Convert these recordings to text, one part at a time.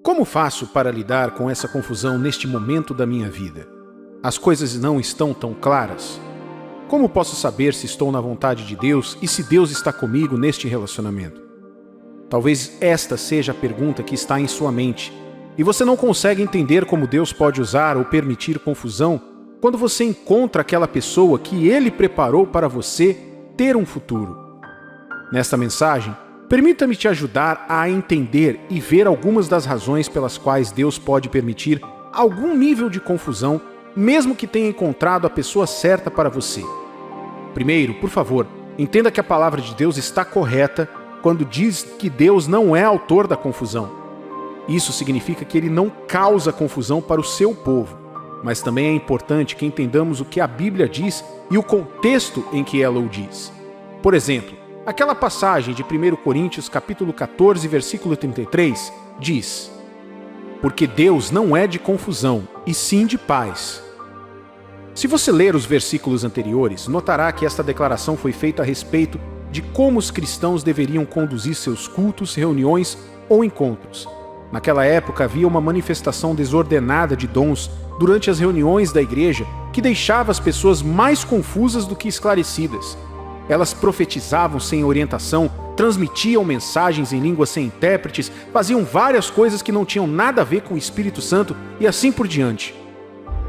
Como faço para lidar com essa confusão neste momento da minha vida? As coisas não estão tão claras? Como posso saber se estou na vontade de Deus e se Deus está comigo neste relacionamento? Talvez esta seja a pergunta que está em sua mente, e você não consegue entender como Deus pode usar ou permitir confusão quando você encontra aquela pessoa que Ele preparou para você ter um futuro. Nesta mensagem, permita-me te ajudar a entender e ver algumas das razões pelas quais Deus pode permitir algum nível de confusão, mesmo que tenha encontrado a pessoa certa para você. Primeiro, por favor, entenda que a palavra de Deus está correta quando diz que Deus não é autor da confusão. Isso significa que Ele não causa confusão para o seu povo, mas também é importante que entendamos o que a Bíblia diz e o contexto em que ela o diz. Por exemplo, aquela passagem de 1 Coríntios capítulo 14, versículo 33, diz: porque Deus não é de confusão, e sim de paz. Se você ler os versículos anteriores, notará que esta declaração foi feita a respeito de como os cristãos deveriam conduzir seus cultos, reuniões ou encontros. Naquela época havia uma manifestação desordenada de dons durante as reuniões da igreja que deixava as pessoas mais confusas do que esclarecidas. Elas profetizavam sem orientação, transmitiam mensagens em línguas sem intérpretes, faziam várias coisas que não tinham nada a ver com o Espírito Santo e assim por diante.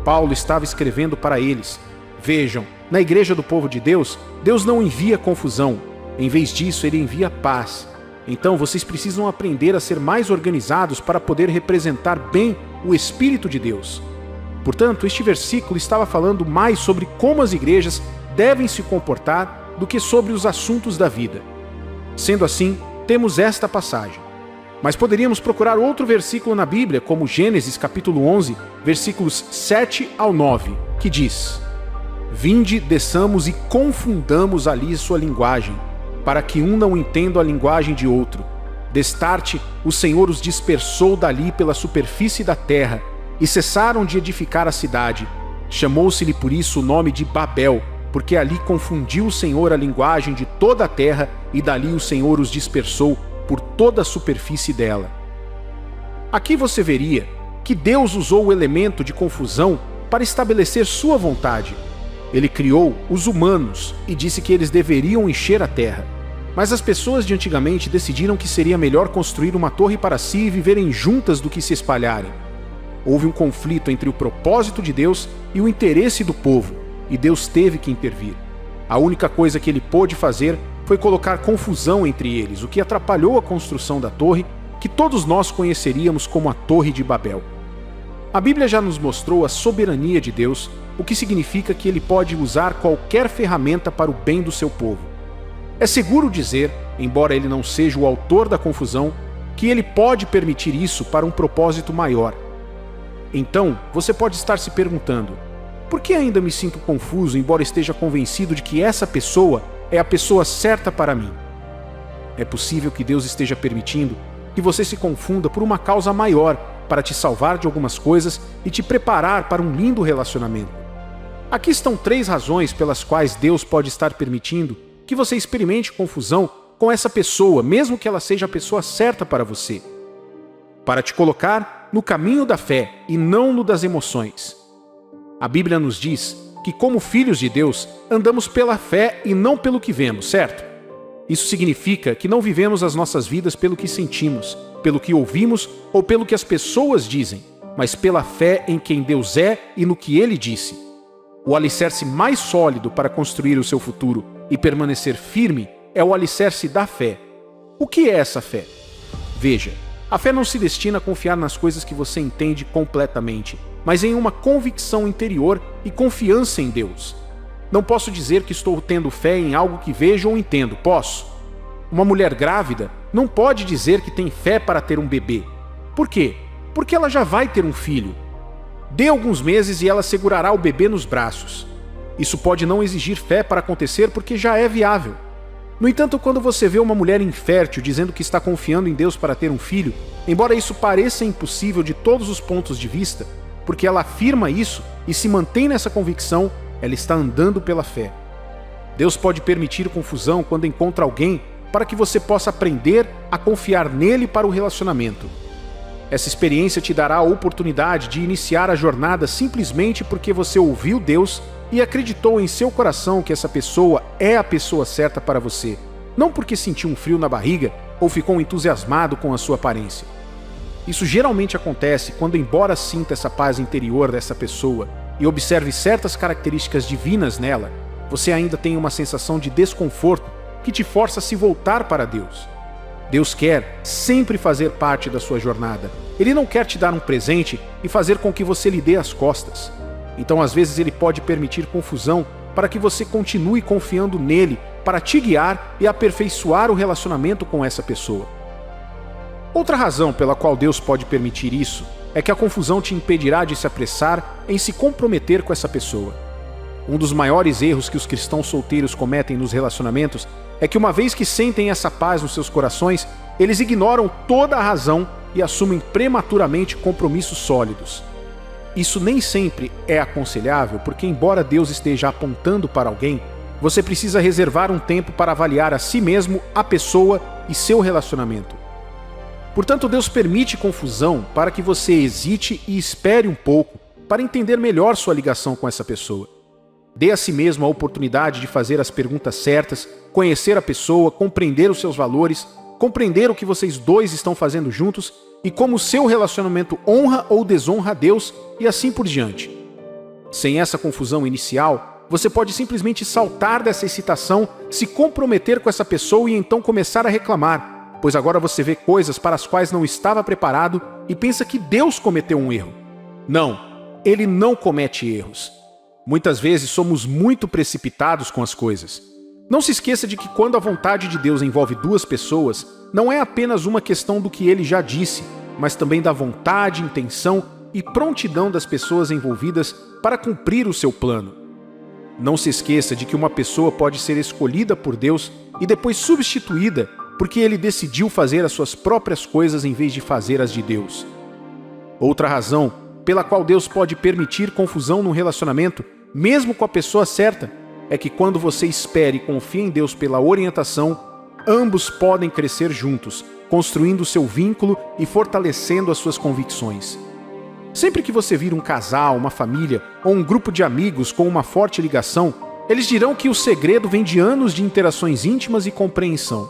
Paulo estava escrevendo para eles: vejam, na igreja do povo de Deus, Deus não envia confusão. Em vez disso, Ele envia paz. Então vocês precisam aprender a ser mais organizados para poder representar bem o Espírito de Deus. Portanto, este versículo estava falando mais sobre como as igrejas devem se comportar do que sobre os assuntos da vida. Sendo assim, temos esta passagem. Mas poderíamos procurar outro versículo na Bíblia, como Gênesis capítulo 11, versículos 7 ao 9, que diz: vinde, desçamos e confundamos ali sua linguagem, para que um não entenda a linguagem de outro. Destarte, o Senhor os dispersou dali pela superfície da terra, e cessaram de edificar a cidade. Chamou-se-lhe por isso o nome de Babel, porque ali confundiu o Senhor a linguagem de toda a terra, e dali o Senhor os dispersou por toda a superfície dela. Aqui você veria que Deus usou o elemento de confusão para estabelecer sua vontade. Ele criou os humanos e disse que eles deveriam encher a terra. Mas as pessoas de antigamente decidiram que seria melhor construir uma torre para si e viverem juntas do que se espalharem. Houve um conflito entre o propósito de Deus e o interesse do povo, e Deus teve que intervir. A única coisa que Ele pôde fazer foi colocar confusão entre eles, o que atrapalhou a construção da torre, que todos nós conheceríamos como a Torre de Babel. A Bíblia já nos mostrou a soberania de Deus, o que significa que Ele pode usar qualquer ferramenta para o bem do seu povo. É seguro dizer, embora Ele não seja o autor da confusão, que Ele pode permitir isso para um propósito maior. Então, você pode estar se perguntando: por que ainda me sinto confuso, embora esteja convencido de que essa pessoa é a pessoa certa para mim? É possível que Deus esteja permitindo que você se confunda por uma causa maior, para te salvar de algumas coisas e te preparar para um lindo relacionamento. Aqui estão 3 razões pelas quais Deus pode estar permitindo que você experimente confusão com essa pessoa, mesmo que ela seja a pessoa certa para você. Para te colocar no caminho da fé e não no das emoções. A Bíblia nos diz que, como filhos de Deus, andamos pela fé e não pelo que vemos, certo? Isso significa que não vivemos as nossas vidas pelo que sentimos, pelo que ouvimos ou pelo que as pessoas dizem, mas pela fé em quem Deus é e no que Ele disse. O alicerce mais sólido para construir o seu futuro e permanecer firme é o alicerce da fé. O que é essa fé? Veja, a fé não se destina a confiar nas coisas que você entende completamente, mas em uma convicção interior e confiança em Deus. Não posso dizer que estou tendo fé em algo que vejo ou entendo, posso? Uma mulher grávida não pode dizer que tem fé para ter um bebê. Por quê? Porque ela já vai ter um filho. Dê alguns meses e ela segurará o bebê nos braços. Isso pode não exigir fé para acontecer porque já é viável. No entanto, quando você vê uma mulher infértil dizendo que está confiando em Deus para ter um filho, embora isso pareça impossível de todos os pontos de vista, porque ela afirma isso e se mantém nessa convicção, ela está andando pela fé. Deus pode permitir confusão quando encontra alguém para que você possa aprender a confiar nele para o relacionamento. Essa experiência te dará a oportunidade de iniciar a jornada simplesmente porque você ouviu Deus e acreditou em seu coração que essa pessoa é a pessoa certa para você, não porque sentiu um frio na barriga ou ficou entusiasmado com a sua aparência. Isso geralmente acontece quando, embora sinta essa paz interior dessa pessoa e observe certas características divinas nela, você ainda tem uma sensação de desconforto que te força a se voltar para Deus. Deus quer sempre fazer parte da sua jornada. Ele não quer te dar um presente e fazer com que você lhe dê as costas. Então, às vezes, ele pode permitir confusão para que você continue confiando nele para te guiar e aperfeiçoar o relacionamento com essa pessoa. Outra razão pela qual Deus pode permitir isso é que a confusão te impedirá de se apressar em se comprometer com essa pessoa. Um dos maiores erros que os cristãos solteiros cometem nos relacionamentos é que, uma vez que sentem essa paz nos seus corações, eles ignoram toda a razão e assumem prematuramente compromissos sólidos. Isso nem sempre é aconselhável, porque, embora Deus esteja apontando para alguém, você precisa reservar um tempo para avaliar a si mesmo, a pessoa e seu relacionamento. Portanto, Deus permite confusão para que você hesite e espere um pouco para entender melhor sua ligação com essa pessoa. Dê a si mesmo a oportunidade de fazer as perguntas certas, conhecer a pessoa, compreender os seus valores, compreender o que vocês dois estão fazendo juntos e como o seu relacionamento honra ou desonra a Deus e assim por diante. Sem essa confusão inicial, você pode simplesmente saltar dessa excitação, se comprometer com essa pessoa e então começar a reclamar, pois agora você vê coisas para as quais não estava preparado e pensa que Deus cometeu um erro. Não, Ele não comete erros. Muitas vezes somos muito precipitados com as coisas. Não se esqueça de que quando a vontade de Deus envolve duas pessoas, não é apenas uma questão do que Ele já disse, mas também da vontade, intenção e prontidão das pessoas envolvidas para cumprir o seu plano. Não se esqueça de que uma pessoa pode ser escolhida por Deus e depois substituída porque Ele decidiu fazer as suas próprias coisas em vez de fazer as de Deus. Outra razão pela qual Deus pode permitir confusão num relacionamento, mesmo com a pessoa certa, é que quando você espera e confia em Deus pela orientação, ambos podem crescer juntos, construindo seu vínculo e fortalecendo as suas convicções. Sempre que você vir um casal, uma família ou um grupo de amigos com uma forte ligação, eles dirão que o segredo vem de anos de interações íntimas e compreensão.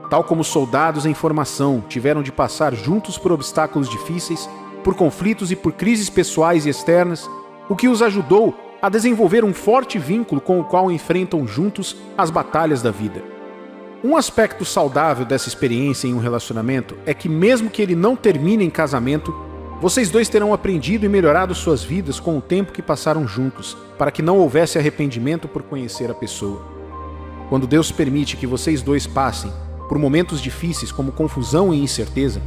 Tal como soldados em formação tiveram de passar juntos por obstáculos difíceis, por conflitos e por crises pessoais e externas, o que os ajudou a desenvolver um forte vínculo com o qual enfrentam juntos as batalhas da vida. Um aspecto saudável dessa experiência em um relacionamento é que, mesmo que ele não termine em casamento, vocês dois terão aprendido e melhorado suas vidas com o tempo que passaram juntos, para que não houvesse arrependimento por conhecer a pessoa. Quando Deus permite que vocês dois passem por momentos difíceis como confusão e incerteza,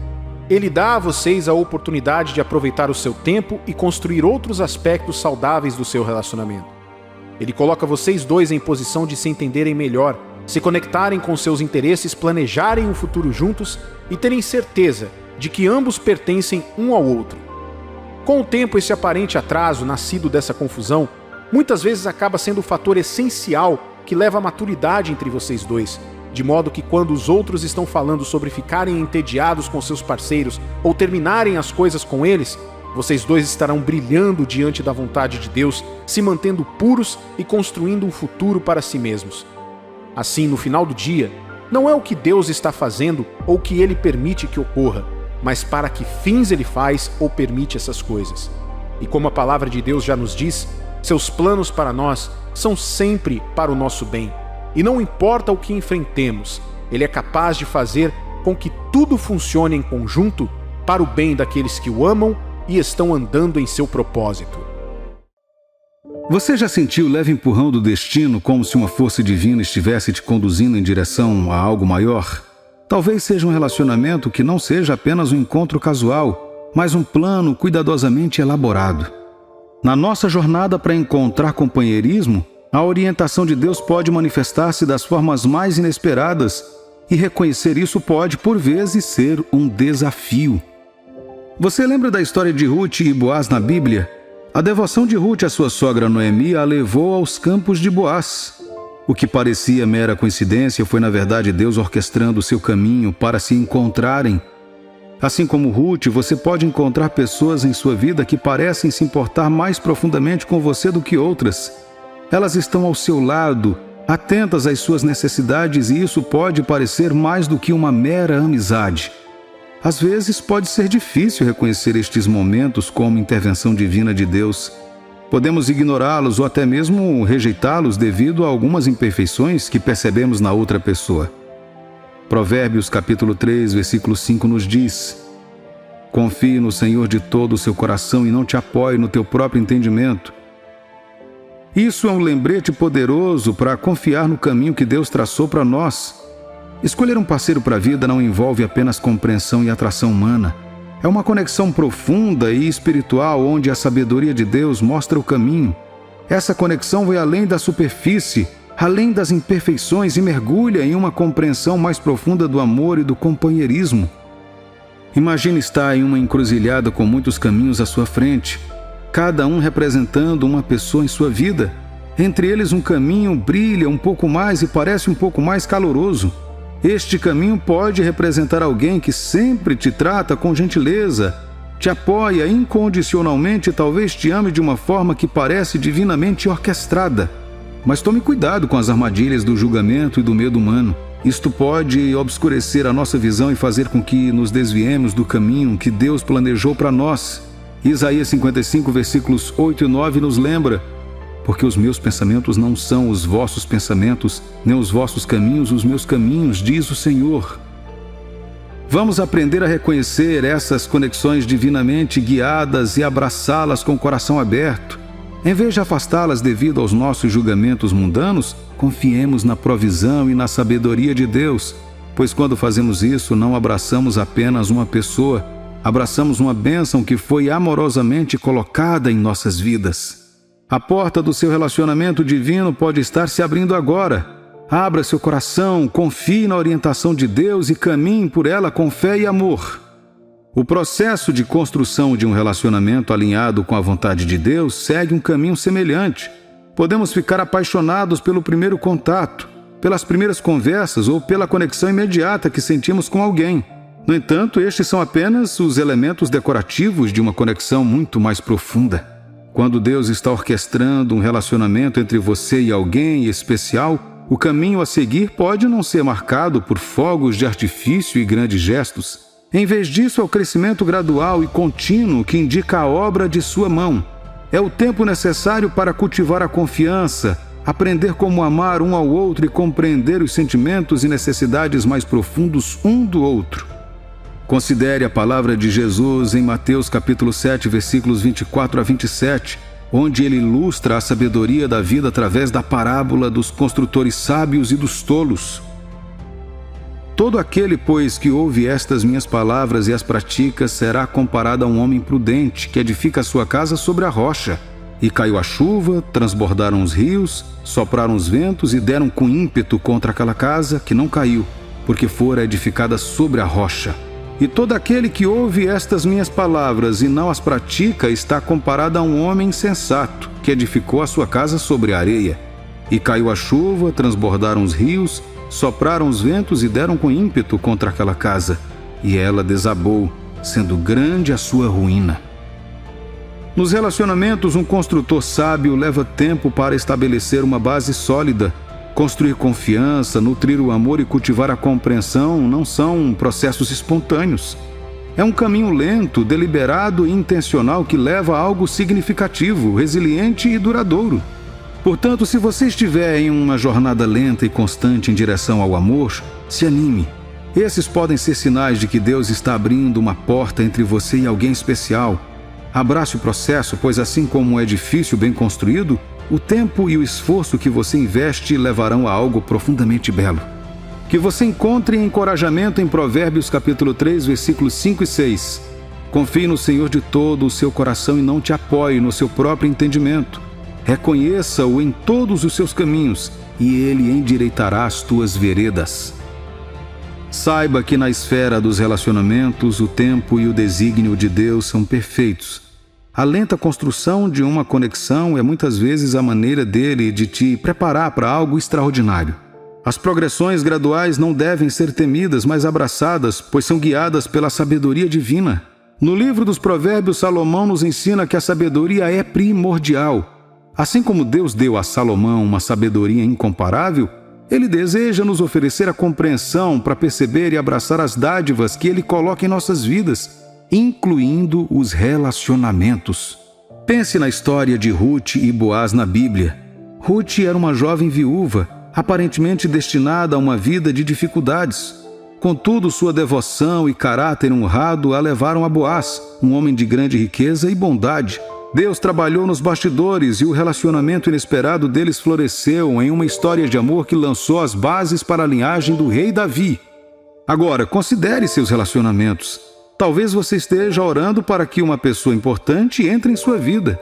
Ele dá a vocês a oportunidade de aproveitar o seu tempo e construir outros aspectos saudáveis do seu relacionamento. Ele coloca vocês dois em posição de se entenderem melhor, se conectarem com seus interesses, planejarem um futuro juntos e terem certeza de que ambos pertencem um ao outro. Com o tempo, esse aparente atraso nascido dessa confusão muitas vezes acaba sendo o fator essencial que leva à maturidade entre vocês dois, de modo que quando os outros estão falando sobre ficarem entediados com seus parceiros ou terminarem as coisas com eles, vocês dois estarão brilhando diante da vontade de Deus, se mantendo puros e construindo um futuro para si mesmos. Assim, no final do dia, não é o que Deus está fazendo ou o que Ele permite que ocorra, mas para que fins Ele faz ou permite essas coisas. E como a palavra de Deus já nos diz, seus planos para nós são sempre para o nosso bem. E não importa o que enfrentemos, Ele é capaz de fazer com que tudo funcione em conjunto para o bem daqueles que o amam e estão andando em seu propósito. Você já sentiu o leve empurrão do destino, como se uma força divina estivesse te conduzindo em direção a algo maior? Talvez seja um relacionamento que não seja apenas um encontro casual, mas um plano cuidadosamente elaborado. Na nossa jornada para encontrar companheirismo, a orientação de Deus pode manifestar-se das formas mais inesperadas, e reconhecer isso pode, por vezes, ser um desafio. Você lembra da história de Ruth e Boaz na Bíblia? A devoção de Ruth à sua sogra Noemi a levou aos campos de Boaz. O que parecia mera coincidência foi, na verdade, Deus orquestrando seu caminho para se encontrarem. Assim como Ruth, você pode encontrar pessoas em sua vida que parecem se importar mais profundamente com você do que outras. Elas estão ao seu lado, atentas às suas necessidades, e isso pode parecer mais do que uma mera amizade. Às vezes pode ser difícil reconhecer estes momentos como intervenção divina de Deus. Podemos ignorá-los ou até mesmo rejeitá-los devido a algumas imperfeições que percebemos na outra pessoa. Provérbios capítulo 3, versículo 5 nos diz: confie no Senhor de todo o seu coração e não te apoie no teu próprio entendimento. Isso é um lembrete poderoso para confiar no caminho que Deus traçou para nós. Escolher um parceiro para a vida não envolve apenas compreensão e atração humana. É uma conexão profunda e espiritual onde a sabedoria de Deus mostra o caminho. Essa conexão vai além da superfície, além das imperfeições, e mergulha em uma compreensão mais profunda do amor e do companheirismo. Imagine estar em uma encruzilhada com muitos caminhos à sua frente, cada um representando uma pessoa em sua vida. Entre eles, um caminho brilha um pouco mais e parece um pouco mais caloroso. Este caminho pode representar alguém que sempre te trata com gentileza, te apoia incondicionalmente e talvez te ame de uma forma que parece divinamente orquestrada. Mas tome cuidado com as armadilhas do julgamento e do medo humano. Isto pode obscurecer a nossa visão e fazer com que nos desviemos do caminho que Deus planejou para nós. Isaías 55, versículos 8 e 9 nos lembra: porque os meus pensamentos não são os vossos pensamentos, nem os vossos caminhos os meus caminhos, diz o Senhor. Vamos aprender a reconhecer essas conexões divinamente guiadas e abraçá-las com o coração aberto. Em vez de afastá-las devido aos nossos julgamentos mundanos, confiemos na provisão e na sabedoria de Deus, pois quando fazemos isso, não abraçamos apenas uma pessoa, abraçamos uma bênção que foi amorosamente colocada em nossas vidas. A porta do seu relacionamento divino pode estar se abrindo agora. Abra seu coração, confie na orientação de Deus e caminhe por ela com fé e amor. O processo de construção de um relacionamento alinhado com a vontade de Deus segue um caminho semelhante. Podemos ficar apaixonados pelo primeiro contato, pelas primeiras conversas ou pela conexão imediata que sentimos com alguém. No entanto, estes são apenas os elementos decorativos de uma conexão muito mais profunda. Quando Deus está orquestrando um relacionamento entre você e alguém especial, o caminho a seguir pode não ser marcado por fogos de artifício e grandes gestos. Em vez disso, é o crescimento gradual e contínuo que indica a obra de sua mão. É o tempo necessário para cultivar a confiança, aprender como amar um ao outro e compreender os sentimentos e necessidades mais profundos um do outro. Considere a palavra de Jesus em Mateus capítulo 7, versículos 24 a 27, onde ele ilustra a sabedoria da vida através da parábola dos construtores sábios e dos tolos. Todo aquele, pois, que ouve estas minhas palavras e as pratica, será comparado a um homem prudente que edifica a sua casa sobre a rocha. E caiu a chuva, transbordaram os rios, sopraram os ventos e deram com ímpeto contra aquela casa, que não caiu, porque fora edificada sobre a rocha. E todo aquele que ouve estas minhas palavras e não as pratica está comparado a um homem insensato, que edificou a sua casa sobre a areia. E caiu a chuva, transbordaram os rios, sopraram os ventos e deram com ímpeto contra aquela casa, e ela desabou, sendo grande a sua ruína. Nos relacionamentos, um construtor sábio leva tempo para estabelecer uma base sólida. Construir confiança, nutrir o amor e cultivar a compreensão não são processos espontâneos. É um caminho lento, deliberado e intencional que leva a algo significativo, resiliente e duradouro. Portanto, se você estiver em uma jornada lenta e constante em direção ao amor, se anime. Esses podem ser sinais de que Deus está abrindo uma porta entre você e alguém especial. Abrace o processo, pois assim como um edifício bem construído, o tempo e o esforço que você investe levarão a algo profundamente belo. Que você encontre encorajamento em Provérbios capítulo 3, versículos 5 e 6. Confie no Senhor de todo o seu coração e não te apoie no seu próprio entendimento. Reconheça-o em todos os seus caminhos, e ele endireitará as tuas veredas. Saiba que na esfera dos relacionamentos, o tempo e o desígnio de Deus são perfeitos. A lenta construção de uma conexão é muitas vezes a maneira dele de te preparar para algo extraordinário. As progressões graduais não devem ser temidas, mas abraçadas, pois são guiadas pela sabedoria divina. No livro dos Provérbios, Salomão nos ensina que a sabedoria é primordial. Assim como Deus deu a Salomão uma sabedoria incomparável, Ele deseja nos oferecer a compreensão para perceber e abraçar as dádivas que Ele coloca em nossas vidas, incluindo os relacionamentos. Pense na história de Ruth e Boaz na Bíblia. Ruth era uma jovem viúva, aparentemente destinada a uma vida de dificuldades. Contudo, sua devoção e caráter honrado a levaram a Boaz, um homem de grande riqueza e bondade. Deus trabalhou nos bastidores e o relacionamento inesperado deles floresceu em uma história de amor que lançou as bases para a linhagem do rei Davi. Agora, considere seus relacionamentos. Talvez você esteja orando para que uma pessoa importante entre em sua vida.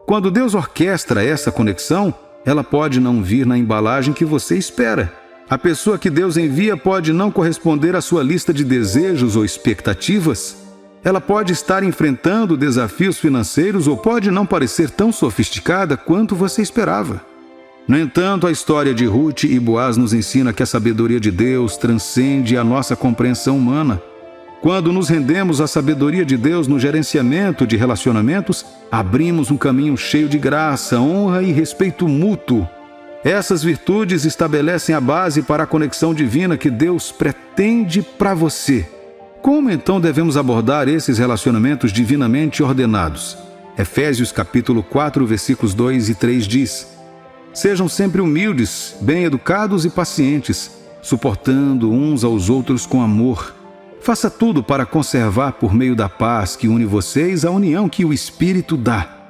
Quando Deus orquestra essa conexão, ela pode não vir na embalagem que você espera. A pessoa que Deus envia pode não corresponder à sua lista de desejos ou expectativas. Ela pode estar enfrentando desafios financeiros ou pode não parecer tão sofisticada quanto você esperava. No entanto, a história de Ruth e Boaz nos ensina que a sabedoria de Deus transcende a nossa compreensão humana. Quando nos rendemos à sabedoria de Deus no gerenciamento de relacionamentos, abrimos um caminho cheio de graça, honra e respeito mútuo. Essas virtudes estabelecem a base para a conexão divina que Deus pretende para você. Como então devemos abordar esses relacionamentos divinamente ordenados? Efésios capítulo 4, versículos 2 e 3 diz: Sejam sempre humildes, bem-educados e pacientes, suportando uns aos outros com amor. Faça tudo para conservar por meio da paz que une vocês a união que o Espírito dá.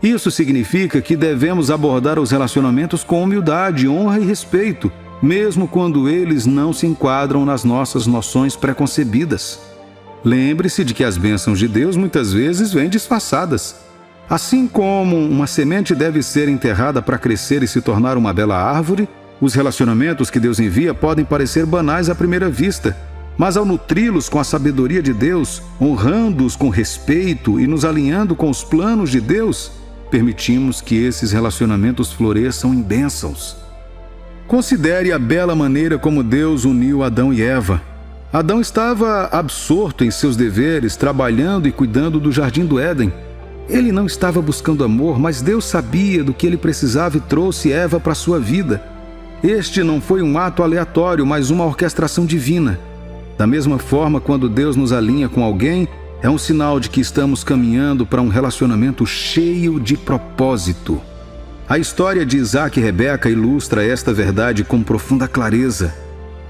Isso significa que devemos abordar os relacionamentos com humildade, honra e respeito, mesmo quando eles não se enquadram nas nossas noções preconcebidas. Lembre-se de que as bênçãos de Deus muitas vezes vêm disfarçadas. Assim como uma semente deve ser enterrada para crescer e se tornar uma bela árvore, os relacionamentos que Deus envia podem parecer banais à primeira vista, mas ao nutri-los com a sabedoria de Deus, honrando-os com respeito e nos alinhando com os planos de Deus, permitimos que esses relacionamentos floresçam em bênçãos. Considere a bela maneira como Deus uniu Adão e Eva. Adão estava absorto em seus deveres, trabalhando e cuidando do jardim do Éden. Ele não estava buscando amor, mas Deus sabia do que ele precisava e trouxe Eva para sua vida. Este não foi um ato aleatório, mas uma orquestração divina. Da mesma forma, quando Deus nos alinha com alguém, é um sinal de que estamos caminhando para um relacionamento cheio de propósito. A história de Isaac e Rebeca ilustra esta verdade com profunda clareza.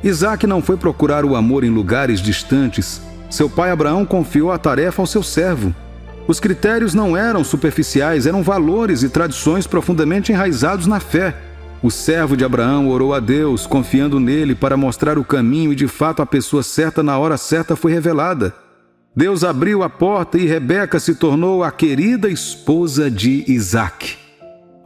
Isaac não foi procurar o amor em lugares distantes. Seu pai Abraão confiou a tarefa ao seu servo. Os critérios não eram superficiais, eram valores e tradições profundamente enraizados na fé. O servo de Abraão orou a Deus, confiando nele para mostrar o caminho e de fato a pessoa certa na hora certa foi revelada. Deus abriu a porta e Rebeca se tornou a querida esposa de Isaac.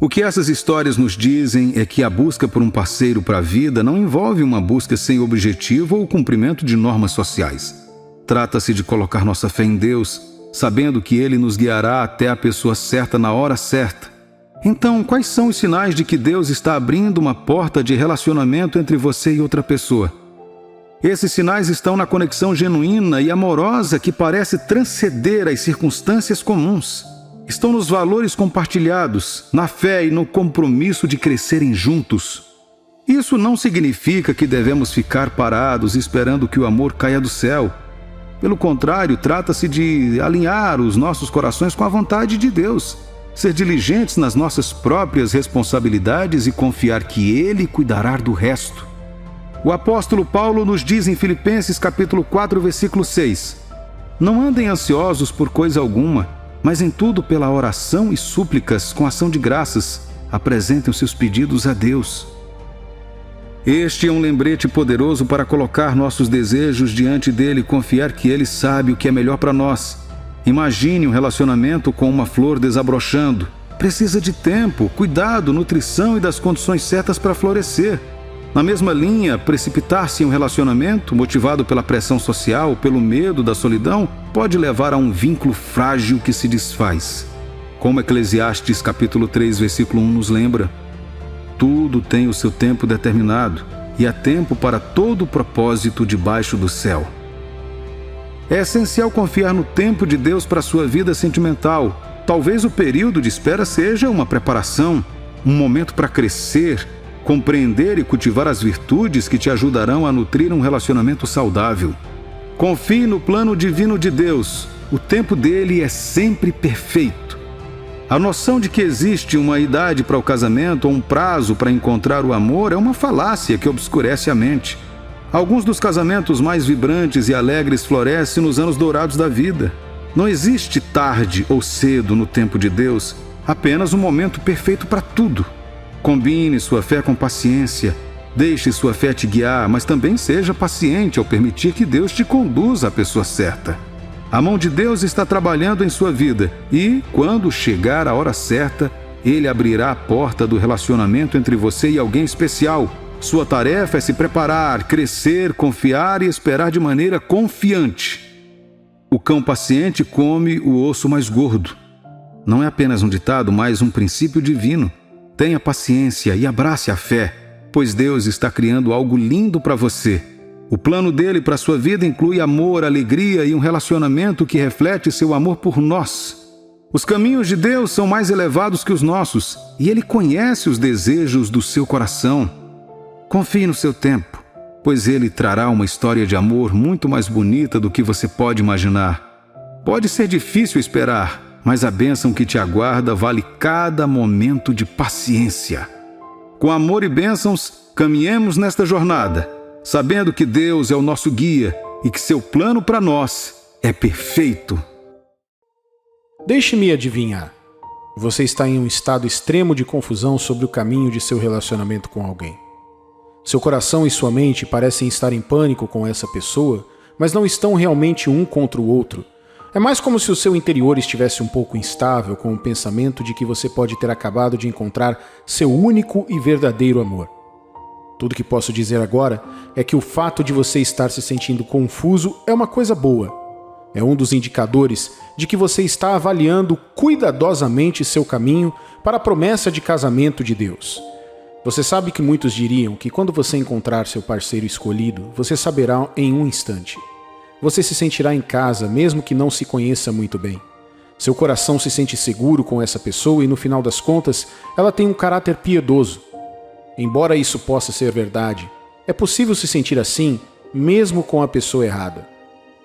O que essas histórias nos dizem é que a busca por um parceiro para a vida não envolve uma busca sem objetivo ou o cumprimento de normas sociais. Trata-se de colocar nossa fé em Deus, sabendo que Ele nos guiará até a pessoa certa na hora certa. Então, quais são os sinais de que Deus está abrindo uma porta de relacionamento entre você e outra pessoa? Esses sinais estão na conexão genuína e amorosa que parece transcender as circunstâncias comuns. Estão nos valores compartilhados, na fé e no compromisso de crescerem juntos. Isso não significa que devemos ficar parados esperando que o amor caia do céu. Pelo contrário, trata-se de alinhar os nossos corações com a vontade de Deus, ser diligentes nas nossas próprias responsabilidades e confiar que Ele cuidará do resto. O apóstolo Paulo nos diz em Filipenses capítulo 4, versículo 6: Não andem ansiosos por coisa alguma, mas em tudo pela oração e súplicas, com ação de graças, apresentem os seus pedidos a Deus. Este é um lembrete poderoso para colocar nossos desejos diante dele e confiar que ele sabe o que é melhor para nós. Imagine um relacionamento com uma flor desabrochando. Precisa de tempo, cuidado, nutrição e das condições certas para florescer. Na mesma linha, precipitar-se em um relacionamento, motivado pela pressão social, pelo medo da solidão, pode levar a um vínculo frágil que se desfaz. Como Eclesiastes capítulo 3, versículo 1 nos lembra. Tudo tem o seu tempo determinado, e há tempo para todo o propósito debaixo do céu. É essencial confiar no tempo de Deus para a sua vida sentimental. Talvez o período de espera seja uma preparação, um momento para crescer, compreender e cultivar as virtudes que te ajudarão a nutrir um relacionamento saudável. Confie no plano divino de Deus. O tempo dele é sempre perfeito. A noção de que existe uma idade para o casamento ou um prazo para encontrar o amor é uma falácia que obscurece a mente. Alguns dos casamentos mais vibrantes e alegres florescem nos anos dourados da vida. Não existe tarde ou cedo no tempo de Deus, apenas um momento perfeito para tudo. Combine sua fé com paciência. Deixe sua fé te guiar, mas também seja paciente ao permitir que Deus te conduza à pessoa certa. A mão de Deus está trabalhando em sua vida e, quando chegar a hora certa, Ele abrirá a porta do relacionamento entre você e alguém especial. Sua tarefa é se preparar, crescer, confiar e esperar de maneira confiante. O cão paciente come o osso mais gordo. Não é apenas um ditado, mas um princípio divino. Tenha paciência e abrace a fé, pois Deus está criando algo lindo para você. O plano dele para sua vida inclui amor, alegria e um relacionamento que reflete seu amor por nós. Os caminhos de Deus são mais elevados que os nossos, e Ele conhece os desejos do seu coração. Confie no seu tempo, pois Ele trará uma história de amor muito mais bonita do que você pode imaginar. Pode ser difícil esperar, mas a bênção que te aguarda vale cada momento de paciência. Com amor e bênçãos, caminhemos nesta jornada, sabendo que Deus é o nosso guia e que seu plano para nós é perfeito. Deixe-me adivinhar. Você está em um estado extremo de confusão sobre o caminho de seu relacionamento com alguém. Seu coração e sua mente parecem estar em pânico com essa pessoa, mas não estão realmente um contra o outro. É mais como se o seu interior estivesse um pouco instável com o pensamento de que você pode ter acabado de encontrar seu único e verdadeiro amor. Tudo que posso dizer agora é que o fato de você estar se sentindo confuso é uma coisa boa. É um dos indicadores de que você está avaliando cuidadosamente seu caminho para a promessa de casamento de Deus. Você sabe que muitos diriam que quando você encontrar seu parceiro escolhido, você saberá em um instante. Você se sentirá em casa, mesmo que não se conheça muito bem. Seu coração se sente seguro com essa pessoa e, no final das contas, ela tem um caráter piedoso. Embora isso possa ser verdade, é possível se sentir assim, mesmo com a pessoa errada.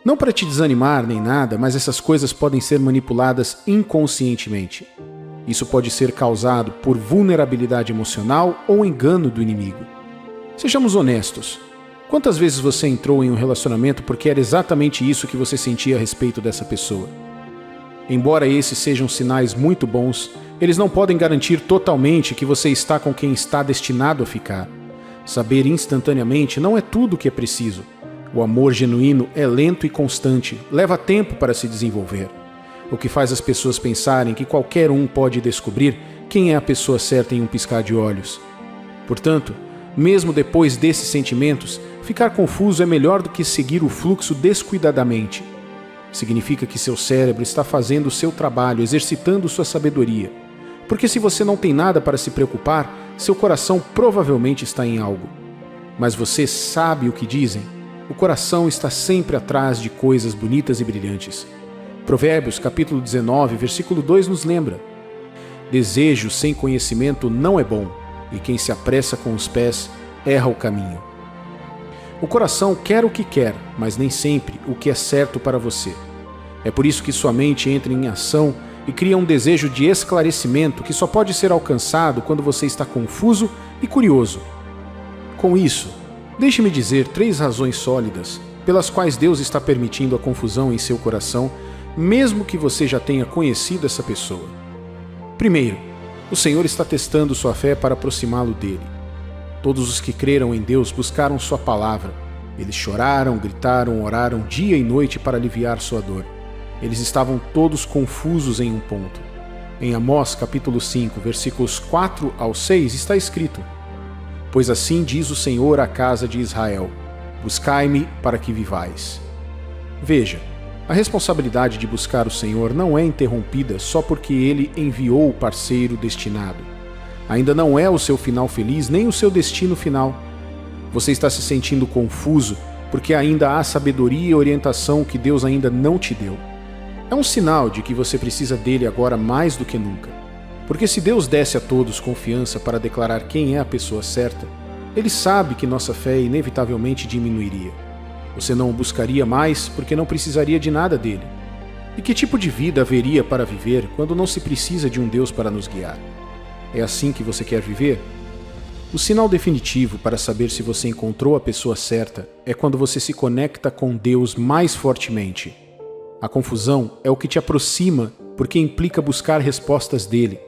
Não para te desanimar nem nada, mas essas coisas podem ser manipuladas inconscientemente. Isso pode ser causado por vulnerabilidade emocional ou engano do inimigo. Sejamos honestos. Quantas vezes você entrou em um relacionamento porque era exatamente isso que você sentia a respeito dessa pessoa? Embora esses sejam sinais muito bons, eles não podem garantir totalmente que você está com quem está destinado a ficar. Saber instantaneamente não é tudo o que é preciso. O amor genuíno é lento e constante, leva tempo para se desenvolver. O que faz as pessoas pensarem que qualquer um pode descobrir quem é a pessoa certa em um piscar de olhos. Portanto, mesmo depois desses sentimentos, ficar confuso é melhor do que seguir o fluxo descuidadamente. Significa que seu cérebro está fazendo o seu trabalho, exercitando sua sabedoria. Porque se você não tem nada para se preocupar, seu coração provavelmente está em algo. Mas você sabe o que dizem? O coração está sempre atrás de coisas bonitas e brilhantes. Provérbios, capítulo 19, versículo 2 nos lembra: desejo sem conhecimento não é bom, e quem se apressa com os pés erra o caminho. O coração quer o que quer, mas nem sempre o que é certo para você. É por isso que sua mente entra em ação e cria um desejo de esclarecimento que só pode ser alcançado quando você está confuso e curioso. Com isso, deixe-me dizer 3 razões sólidas pelas quais Deus está permitindo a confusão em seu coração, mesmo que você já tenha conhecido essa pessoa. Primeiro, o Senhor está testando sua fé para aproximá-lo dele. Todos os que creram em Deus buscaram sua palavra. Eles choraram, gritaram, oraram dia e noite para aliviar sua dor. Eles estavam todos confusos em um ponto. Em Amós, capítulo 5, versículos 4 ao 6, está escrito: pois assim diz o Senhor à casa de Israel: buscai-me para que vivais. Veja, a responsabilidade de buscar o Senhor não é interrompida só porque Ele enviou o parceiro destinado. Ainda não é o seu final feliz, nem o seu destino final. Você está se sentindo confuso porque ainda há sabedoria e orientação que Deus ainda não te deu. É um sinal de que você precisa dele agora mais do que nunca. Porque se Deus desse a todos confiança para declarar quem é a pessoa certa, Ele sabe que nossa fé inevitavelmente diminuiria. Você não o buscaria mais porque não precisaria de nada dele. E que tipo de vida haveria para viver quando não se precisa de um Deus para nos guiar? É assim que você quer viver? O sinal definitivo para saber se você encontrou a pessoa certa é quando você se conecta com Deus mais fortemente. A confusão é o que te aproxima porque implica buscar respostas dele.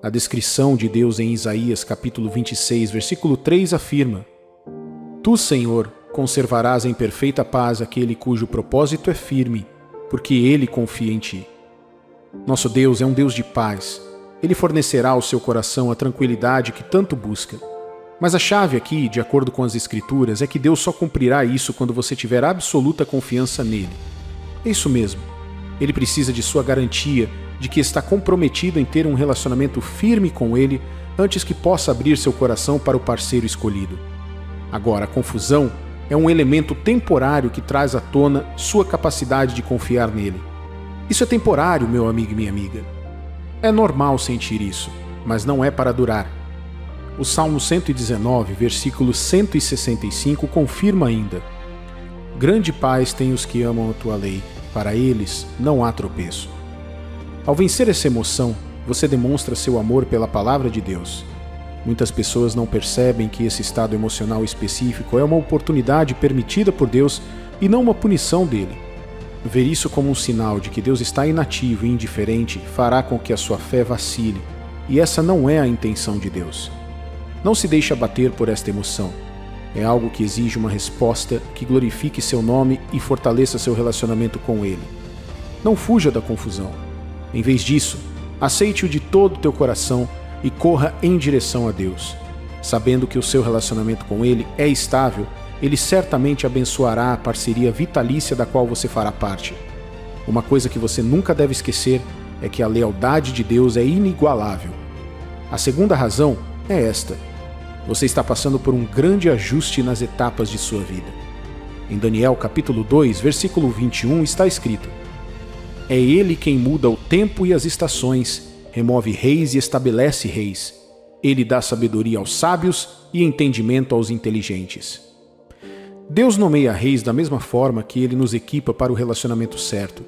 A descrição de Deus em Isaías capítulo 26, versículo 3 afirma: Tu, Senhor, conservarás em perfeita paz aquele cujo propósito é firme, porque ele confia em ti. Nosso Deus é um Deus de paz. Ele fornecerá ao seu coração a tranquilidade que tanto busca. Mas a chave aqui, de acordo com as Escrituras, é que Deus só cumprirá isso quando você tiver absoluta confiança nele. É isso mesmo. Ele precisa de sua garantia de que está comprometido em ter um relacionamento firme com ele antes que possa abrir seu coração para o parceiro escolhido. Agora, a confusão é um elemento temporário que traz à tona sua capacidade de confiar nele. Isso é temporário, meu amigo e minha amiga. É normal sentir isso, mas não é para durar. O Salmo 119, versículo 165 confirma ainda: Grande paz têm os que amam a tua lei, para eles não há tropeço. Ao vencer essa emoção, você demonstra seu amor pela palavra de Deus. Muitas pessoas não percebem que esse estado emocional específico é uma oportunidade permitida por Deus e não uma punição dele. Ver isso como um sinal de que Deus está inativo e indiferente fará com que a sua fé vacile, e essa não é a intenção de Deus. Não se deixe abater por esta emoção. É algo que exige uma resposta que glorifique seu nome e fortaleça seu relacionamento com Ele. Não fuja da confusão. Em vez disso, aceite-o de todo o teu coração e corra em direção a Deus. Sabendo que o seu relacionamento com Ele é estável, Ele certamente abençoará a parceria vitalícia da qual você fará parte. Uma coisa que você nunca deve esquecer é que a lealdade de Deus é inigualável. A segunda razão é esta: você está passando por um grande ajuste nas etapas de sua vida. Em Daniel capítulo 2, versículo 21 está escrito: É Ele quem muda o tempo e as estações, remove reis e estabelece reis. Ele dá sabedoria aos sábios e entendimento aos inteligentes. Deus nomeia reis da mesma forma que Ele nos equipa para o relacionamento certo.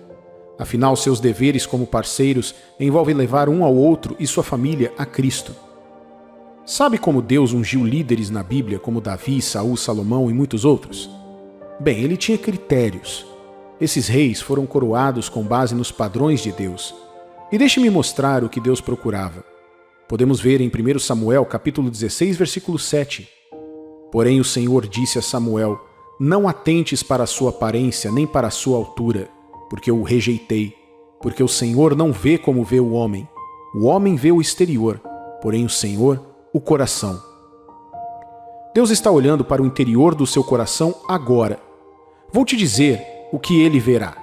Afinal, seus deveres como parceiros envolvem levar um ao outro e sua família a Cristo. Sabe como Deus ungiu líderes na Bíblia como Davi, Saul, Salomão e muitos outros? Bem, Ele tinha critérios. Esses reis foram coroados com base nos padrões de Deus. E deixe-me mostrar o que Deus procurava. Podemos ver em 1 Samuel capítulo 16, versículo 7. Porém o Senhor disse a Samuel: Não atentes para a sua aparência nem para a sua altura, porque eu o rejeitei. Porque o Senhor não vê como vê o homem. O homem vê o exterior, porém o Senhor o coração. Deus está olhando para o interior do seu coração agora. Vou te dizer o que ele verá: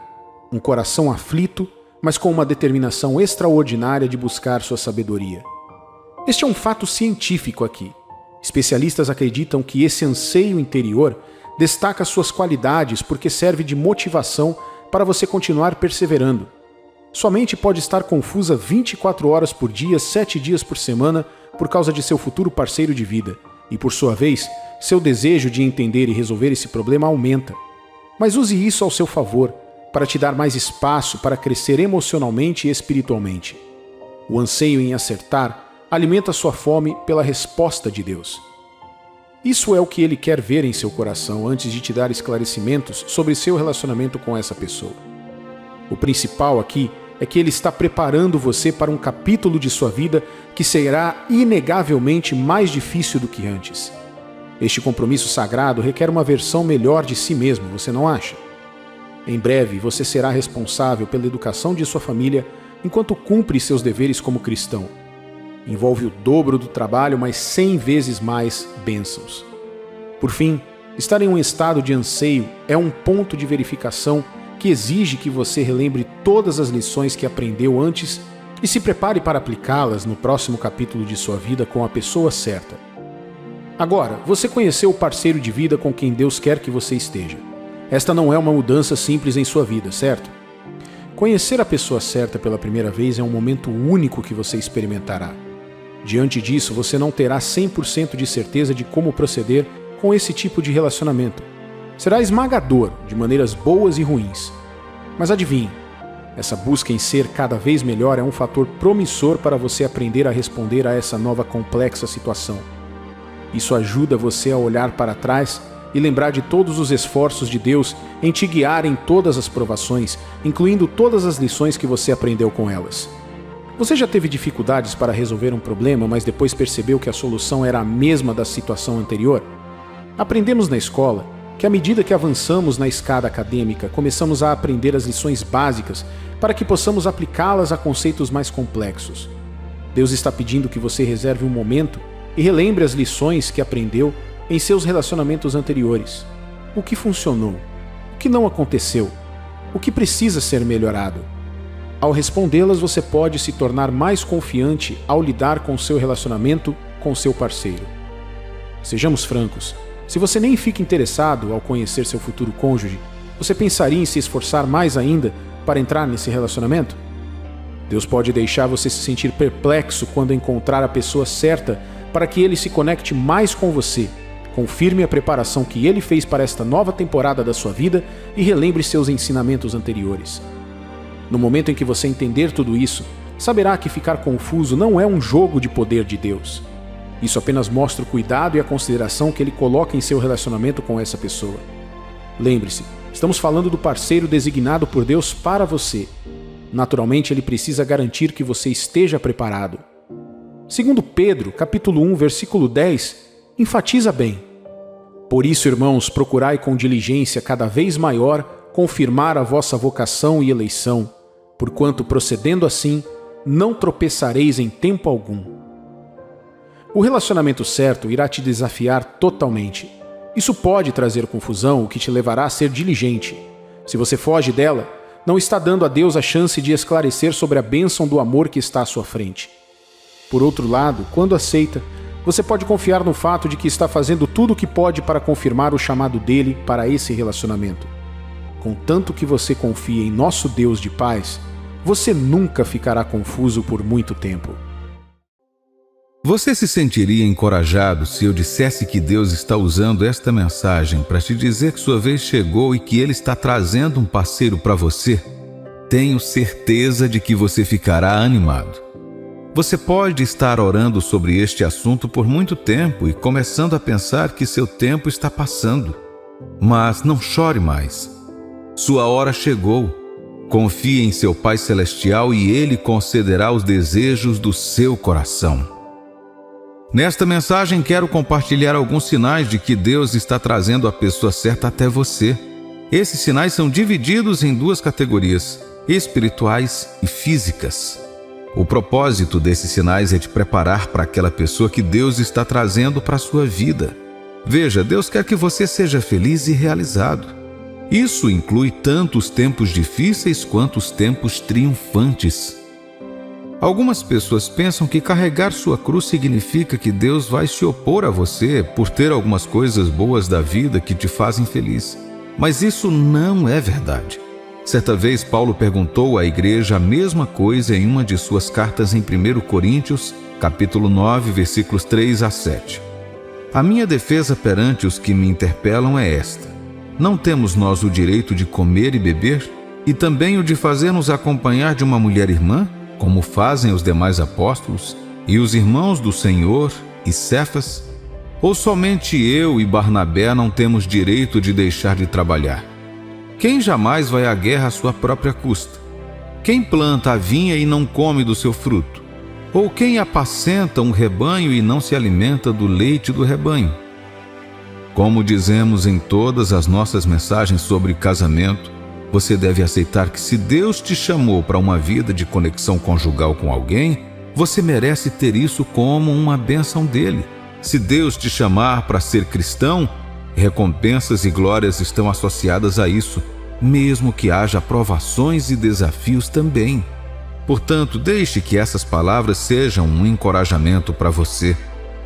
um coração aflito, mas com uma determinação extraordinária de buscar sua sabedoria. Este é um fato científico aqui. Especialistas acreditam que esse anseio interior destaca suas qualidades porque serve de motivação para você continuar perseverando. Sua mente pode estar confusa 24 horas por dia, 7 dias por semana, por causa de seu futuro parceiro de vida, e por sua vez, seu desejo de entender e resolver esse problema aumenta. Mas use isso ao seu favor, para te dar mais espaço para crescer emocionalmente e espiritualmente. O anseio em acertar alimenta sua fome pela resposta de Deus. Isso é o que Ele quer ver em seu coração antes de te dar esclarecimentos sobre seu relacionamento com essa pessoa. O principal aqui é que Ele está preparando você para um capítulo de sua vida que será inegavelmente mais difícil do que antes. Este compromisso sagrado requer uma versão melhor de si mesmo, você não acha? Em breve, você será responsável pela educação de sua família enquanto cumpre seus deveres como cristão. Envolve o dobro do trabalho, mas 100 vezes mais bênçãos. Por fim, estar em um estado de anseio é um ponto de verificação que exige que você relembre todas as lições que aprendeu antes e se prepare para aplicá-las no próximo capítulo de sua vida com a pessoa certa. Agora, você conheceu o parceiro de vida com quem Deus quer que você esteja. Esta não é uma mudança simples em sua vida, certo? Conhecer a pessoa certa pela primeira vez é um momento único que você experimentará. Diante disso, você não terá 100% de certeza de como proceder com esse tipo de relacionamento. Será esmagador, de maneiras boas e ruins. Mas adivinhe, essa busca em ser cada vez melhor é um fator promissor para você aprender a responder a essa nova complexa situação. Isso ajuda você a olhar para trás e lembrar de todos os esforços de Deus em te guiar em todas as provações, incluindo todas as lições que você aprendeu com elas. Você já teve dificuldades para resolver um problema, mas depois percebeu que a solução era a mesma da situação anterior? Aprendemos na escola que à medida que avançamos na escada acadêmica, começamos a aprender as lições básicas para que possamos aplicá-las a conceitos mais complexos. Deus está pedindo que você reserve um momento e relembre as lições que aprendeu em seus relacionamentos anteriores. O que funcionou? O que não aconteceu? O que precisa ser melhorado? Ao respondê-las, você pode se tornar mais confiante ao lidar com seu relacionamento com seu parceiro. Sejamos francos, se você nem fica interessado ao conhecer seu futuro cônjuge, você pensaria em se esforçar mais ainda para entrar nesse relacionamento? Deus pode deixar você se sentir perplexo quando encontrar a pessoa certa para que ele se conecte mais com você. Confirme a preparação que ele fez para esta nova temporada da sua vida e relembre seus ensinamentos anteriores. No momento em que você entender tudo isso, saberá que ficar confuso não é um jogo de poder de Deus. Isso apenas mostra o cuidado e a consideração que ele coloca em seu relacionamento com essa pessoa. Lembre-se, estamos falando do parceiro designado por Deus para você. Naturalmente, ele precisa garantir que você esteja preparado. Segundo Pedro, capítulo 1, versículo 10, enfatiza bem: por isso, irmãos, procurai com diligência cada vez maior confirmar a vossa vocação e eleição, porquanto, procedendo assim, não tropeçareis em tempo algum. O relacionamento certo irá te desafiar totalmente. Isso pode trazer confusão, o que te levará a ser diligente. Se você foge dela, não está dando a Deus a chance de esclarecer sobre a bênção do amor que está à sua frente. Por outro lado, quando aceita, você pode confiar no fato de que está fazendo tudo o que pode para confirmar o chamado dele para esse relacionamento. Contanto que você confie em nosso Deus de paz, você nunca ficará confuso por muito tempo. Você se sentiria encorajado se eu dissesse que Deus está usando esta mensagem para te dizer que sua vez chegou e que Ele está trazendo um parceiro para você? Tenho certeza de que você ficará animado. Você pode estar orando sobre este assunto por muito tempo e começando a pensar que seu tempo está passando. Mas não chore mais. Sua hora chegou. Confie em seu Pai Celestial e Ele concederá os desejos do seu coração. Nesta mensagem quero compartilhar alguns sinais de que Deus está trazendo a pessoa certa até você. Esses sinais são divididos em duas categorias: espirituais e físicas. O propósito desses sinais é te preparar para aquela pessoa que Deus está trazendo para a sua vida. Veja, Deus quer que você seja feliz e realizado. Isso inclui tanto os tempos difíceis quanto os tempos triunfantes. Algumas pessoas pensam que carregar sua cruz significa que Deus vai se opor a você por ter algumas coisas boas da vida que te fazem feliz. Mas isso não é verdade. Certa vez, Paulo perguntou à igreja a mesma coisa em uma de suas cartas em 1 Coríntios, capítulo 9, versículos 3 a 7. A minha defesa perante os que me interpelam é esta: não temos nós o direito de comer e beber, e também o de fazer-nos acompanhar de uma mulher irmã, como fazem os demais apóstolos, e os irmãos do Senhor e Cefas? Ou somente eu e Barnabé não temos direito de deixar de trabalhar? Quem jamais vai à guerra à sua própria custa? Quem planta a vinha e não come do seu fruto? Ou quem apacenta um rebanho e não se alimenta do leite do rebanho? Como dizemos em todas as nossas mensagens sobre casamento, você deve aceitar que se Deus te chamou para uma vida de conexão conjugal com alguém, você merece ter isso como uma bênção dele. Se Deus te chamar para ser cristão, recompensas e glórias estão associadas a isso, mesmo que haja provações e desafios também. Portanto, deixe que essas palavras sejam um encorajamento para você.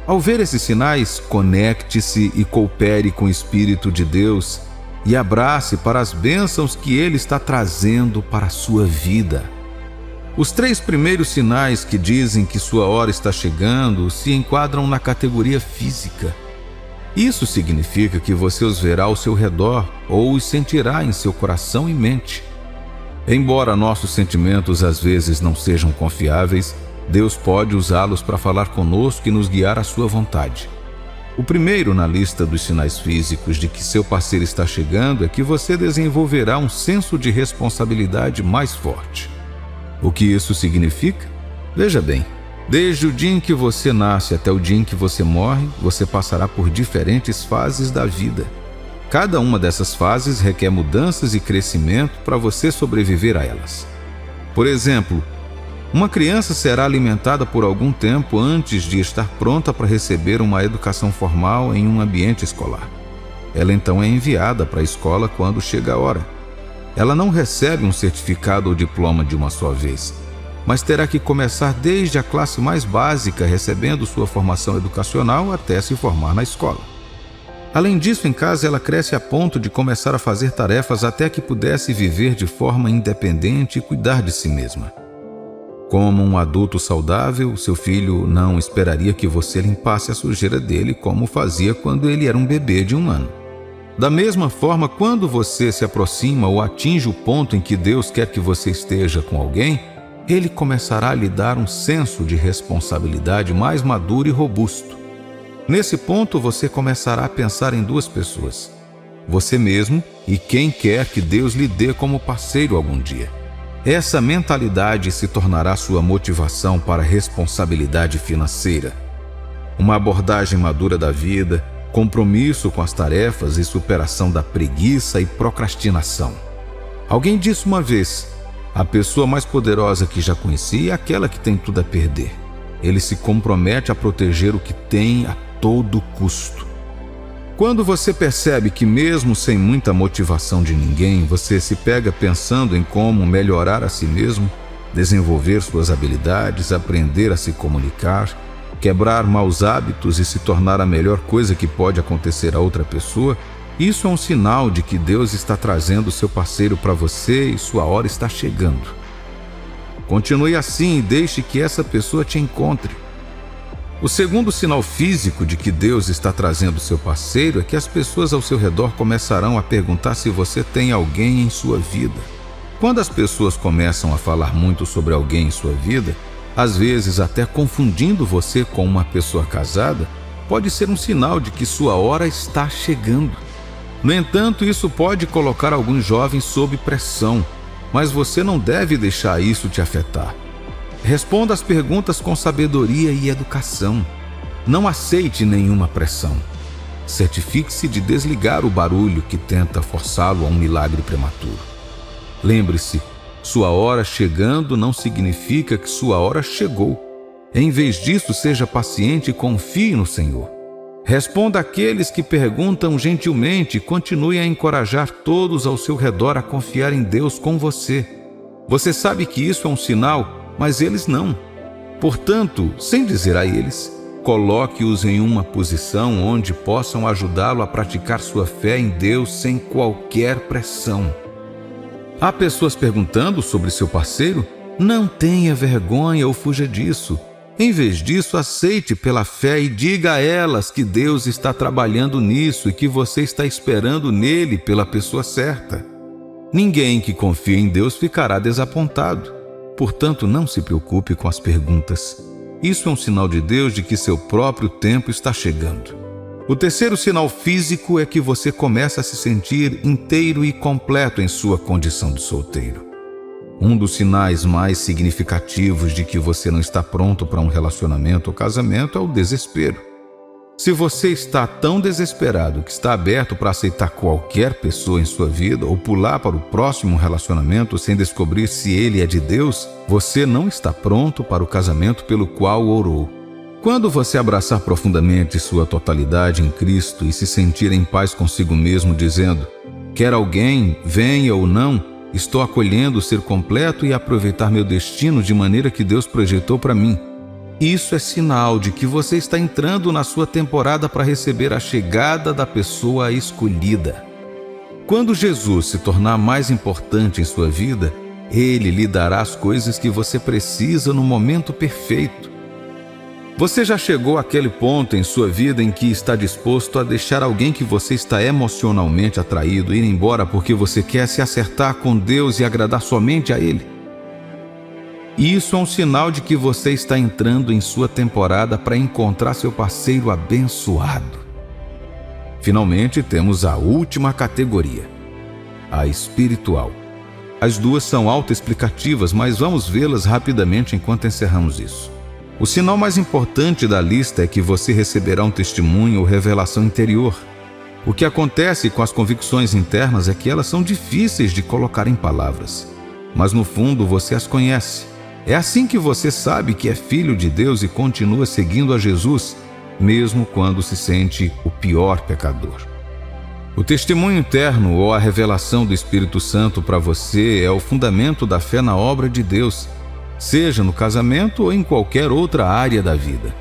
Ao ver esses sinais, conecte-se e coopere com o Espírito de Deus e abrace para as bênçãos que Ele está trazendo para a sua vida. Os 3 primeiros sinais que dizem que sua hora está chegando se enquadram na categoria física. Isso significa que você os verá ao seu redor ou os sentirá em seu coração e mente. Embora nossos sentimentos às vezes não sejam confiáveis, Deus pode usá-los para falar conosco e nos guiar à sua vontade. O primeiro na lista dos sinais físicos de que seu parceiro está chegando é que você desenvolverá um senso de responsabilidade mais forte. O que isso significa? Veja bem, desde o dia em que você nasce até o dia em que você morre, você passará por diferentes fases da vida. Cada uma dessas fases requer mudanças e crescimento para você sobreviver a elas. Por exemplo, uma criança será alimentada por algum tempo antes de estar pronta para receber uma educação formal em um ambiente escolar. Ela então é enviada para a escola quando chega a hora. Ela não recebe um certificado ou diploma de uma só vez, mas terá que começar desde a classe mais básica, recebendo sua formação educacional até se formar na escola. Além disso, em casa ela cresce a ponto de começar a fazer tarefas até que pudesse viver de forma independente e cuidar de si mesma. Como um adulto saudável, seu filho não esperaria que você limpasse a sujeira dele como fazia quando ele era um bebê de 1 ano. Da mesma forma, quando você se aproxima ou atinge o ponto em que Deus quer que você esteja com alguém, Ele começará a lhe dar um senso de responsabilidade mais maduro e robusto. Nesse ponto, você começará a pensar em 2 pessoas: você mesmo e quem quer que Deus lhe dê como parceiro algum dia. Essa mentalidade se tornará sua motivação para a responsabilidade financeira. Uma abordagem madura da vida, compromisso com as tarefas e superação da preguiça e procrastinação. Alguém disse uma vez: a pessoa mais poderosa que já conheci é aquela que tem tudo a perder. Ele se compromete a proteger o que tem a todo custo. Quando você percebe que mesmo sem muita motivação de ninguém, você se pega pensando em como melhorar a si mesmo, desenvolver suas habilidades, aprender a se comunicar, quebrar maus hábitos e se tornar a melhor coisa que pode acontecer a outra pessoa, isso é um sinal de que Deus está trazendo seu parceiro para você e sua hora está chegando. Continue assim e deixe que essa pessoa te encontre. O segundo sinal físico de que Deus está trazendo seu parceiro é que as pessoas ao seu redor começarão a perguntar se você tem alguém em sua vida. Quando as pessoas começam a falar muito sobre alguém em sua vida, às vezes até confundindo você com uma pessoa casada, pode ser um sinal de que sua hora está chegando. No entanto, isso pode colocar alguns jovens sob pressão, mas você não deve deixar isso te afetar. Responda às perguntas com sabedoria e educação. Não aceite nenhuma pressão. Certifique-se de desligar o barulho que tenta forçá-lo a um milagre prematuro. Lembre-se, sua hora chegando não significa que sua hora chegou. Em vez disso, seja paciente e confie no Senhor. Responda àqueles que perguntam gentilmente e continue a encorajar todos ao seu redor a confiar em Deus com você. Você sabe que isso é um sinal, mas eles não. Portanto, sem dizer a eles, coloque-os em uma posição onde possam ajudá-lo a praticar sua fé em Deus sem qualquer pressão. Há pessoas perguntando sobre seu parceiro? Não tenha vergonha ou fuja disso. Em vez disso, aceite pela fé e diga a elas que Deus está trabalhando nisso e que você está esperando nele pela pessoa certa. Ninguém que confia em Deus ficará desapontado. Portanto, não se preocupe com as perguntas. Isso é um sinal de Deus de que seu próprio tempo está chegando. O terceiro sinal físico é que você começa a se sentir inteiro e completo em sua condição de solteiro. Um dos sinais mais significativos de que você não está pronto para um relacionamento ou casamento é o desespero. Se você está tão desesperado que está aberto para aceitar qualquer pessoa em sua vida ou pular para o próximo relacionamento sem descobrir se ele é de Deus, você não está pronto para o casamento pelo qual orou. Quando você abraçar profundamente sua totalidade em Cristo e se sentir em paz consigo mesmo, dizendo: quer alguém, venha ou não, Estou acolhendo ser completo e aproveitar meu destino de maneira que Deus projetou para mim. Isso é sinal de que você está entrando na sua temporada para receber a chegada da pessoa escolhida. Quando Jesus se tornar mais importante em sua vida, Ele lhe dará as coisas que você precisa no momento perfeito. Você já chegou àquele ponto em sua vida em que está disposto a deixar alguém que você está emocionalmente atraído ir embora porque você quer se acertar com Deus e agradar somente a Ele? Isso é um sinal de que você está entrando em sua temporada para encontrar seu parceiro abençoado. Finalmente, temos a última categoria, a espiritual. As duas são autoexplicativas, mas vamos vê-las rapidamente enquanto encerramos isso. O sinal mais importante da lista é que você receberá um testemunho ou revelação interior. O que acontece com as convicções internas é que elas são difíceis de colocar em palavras, mas no fundo você as conhece. É assim que você sabe que é filho de Deus e continua seguindo a Jesus, mesmo quando se sente o pior pecador. O testemunho interno ou a revelação do Espírito Santo para você é o fundamento da fé na obra de Deus, seja no casamento ou em qualquer outra área da vida.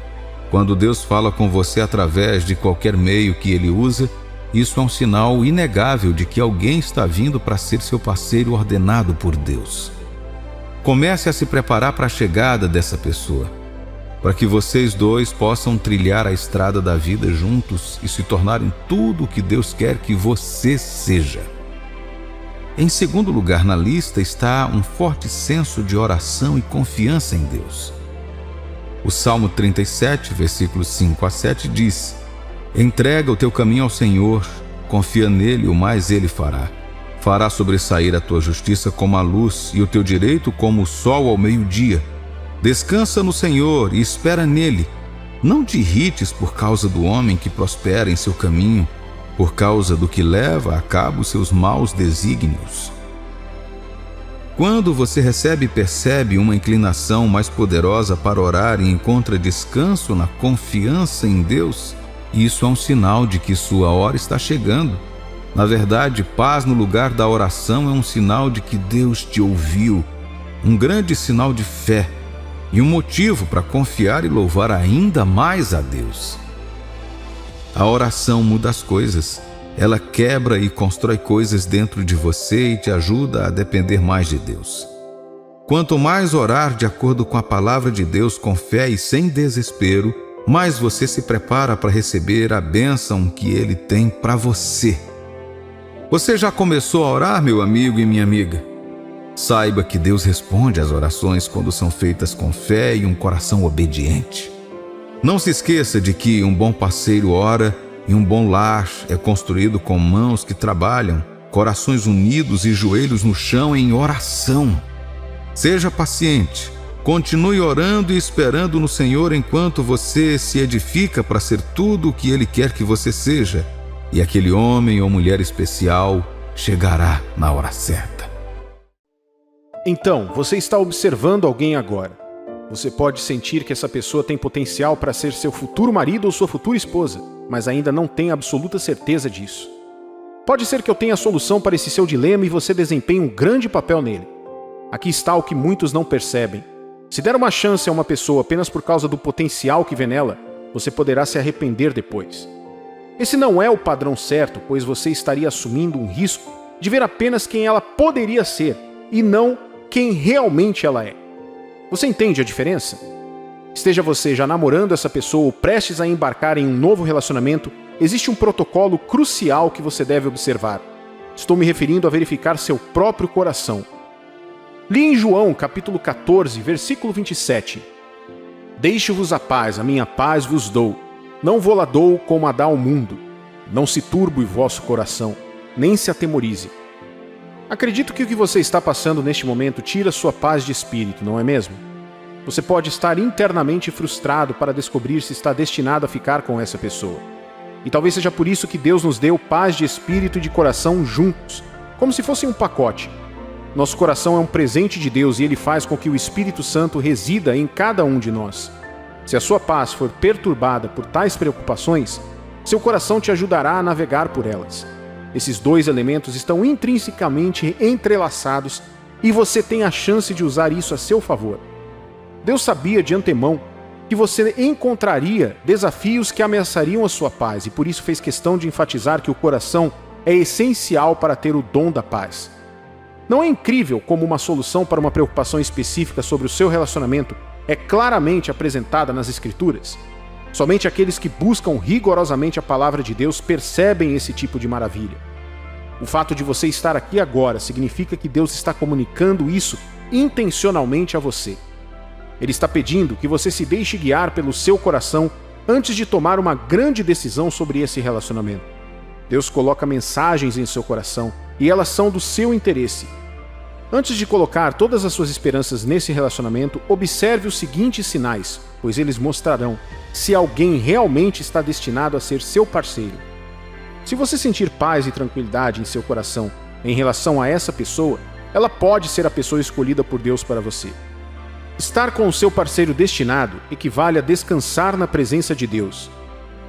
Quando Deus fala com você através de qualquer meio que Ele usa, isso é um sinal inegável de que alguém está vindo para ser seu parceiro ordenado por Deus. Comece a se preparar para a chegada dessa pessoa, para que vocês dois possam trilhar a estrada da vida juntos e se tornarem tudo o que Deus quer que você seja. Em segundo lugar na lista está um forte senso de oração e confiança em Deus. O Salmo 37, versículos 5 a 7 diz: Entrega o teu caminho ao Senhor, confia nele, o mais ele fará. Fará sobressair a tua justiça como a luz e o teu direito como o sol ao meio-dia. Descansa no Senhor e espera nele. Não te irrites por causa do homem que prospera em seu caminho, por causa do que leva a cabo seus maus desígnios. Quando você recebe e percebe uma inclinação mais poderosa para orar e encontra descanso na confiança em Deus, isso é um sinal de que sua hora está chegando. Na verdade, paz no lugar da oração é um sinal de que Deus te ouviu, um grande sinal de fé e um motivo para confiar e louvar ainda mais a Deus. A oração muda as coisas. Ela quebra e constrói coisas dentro de você e te ajuda a depender mais de Deus. Quanto mais orar de acordo com a palavra de Deus com fé e sem desespero, mais você se prepara para receber a bênção que Ele tem para você. Você já começou a orar, meu amigo e minha amiga? Saiba que Deus responde às orações quando são feitas com fé e um coração obediente. Não se esqueça de que um bom parceiro ora e um bom lar é construído com mãos que trabalham, corações unidos e joelhos no chão em oração. Seja paciente, continue orando e esperando no Senhor enquanto você se edifica para ser tudo o que Ele quer que você seja, e aquele homem ou mulher especial chegará na hora certa. Então, você está observando alguém agora. Você pode sentir que essa pessoa tem potencial para ser seu futuro marido ou sua futura esposa, mas ainda não tem absoluta certeza disso. Pode ser que eu tenha a solução para esse seu dilema e você desempenhe um grande papel nele. Aqui está o que muitos não percebem. Se der uma chance a uma pessoa apenas por causa do potencial que vê nela, você poderá se arrepender depois. Esse não é o padrão certo, pois você estaria assumindo um risco de ver apenas quem ela poderia ser e não quem realmente ela é. Você entende a diferença? Esteja você já namorando essa pessoa ou prestes a embarcar em um novo relacionamento, existe um protocolo crucial que você deve observar. Estou me referindo a verificar seu próprio coração. Li em João, capítulo 14, versículo 27. Deixe-vos a paz, a minha paz vos dou. Não vou-la dou como a dá ao mundo. Não se turbe o vosso coração, nem se atemorize. Acredito que o que você está passando neste momento tira sua paz de espírito, não é mesmo? Você pode estar internamente frustrado para descobrir se está destinado a ficar com essa pessoa. E talvez seja por isso que Deus nos deu paz de espírito e de coração juntos, como se fossem um pacote. Nosso coração é um presente de Deus e Ele faz com que o Espírito Santo resida em cada um de nós. Se a sua paz for perturbada por tais preocupações, seu coração te ajudará a navegar por elas. Esses dois elementos estão intrinsecamente entrelaçados e você tem a chance de usar isso a seu favor. Deus sabia de antemão que você encontraria desafios que ameaçariam a sua paz e por isso fez questão de enfatizar que o coração é essencial para ter o dom da paz. Não é incrível como uma solução para uma preocupação específica sobre o seu relacionamento é claramente apresentada nas Escrituras? Somente aqueles que buscam rigorosamente a palavra de Deus percebem esse tipo de maravilha. O fato de você estar aqui agora significa que Deus está comunicando isso intencionalmente a você. Ele está pedindo que você se deixe guiar pelo seu coração antes de tomar uma grande decisão sobre esse relacionamento. Deus coloca mensagens em seu coração e elas são do seu interesse. Antes de colocar todas as suas esperanças nesse relacionamento, observe os seguintes sinais, pois eles mostrarão se alguém realmente está destinado a ser seu parceiro. Se você sentir paz e tranquilidade em seu coração em relação a essa pessoa, ela pode ser a pessoa escolhida por Deus para você. Estar com o seu parceiro destinado equivale a descansar na presença de Deus.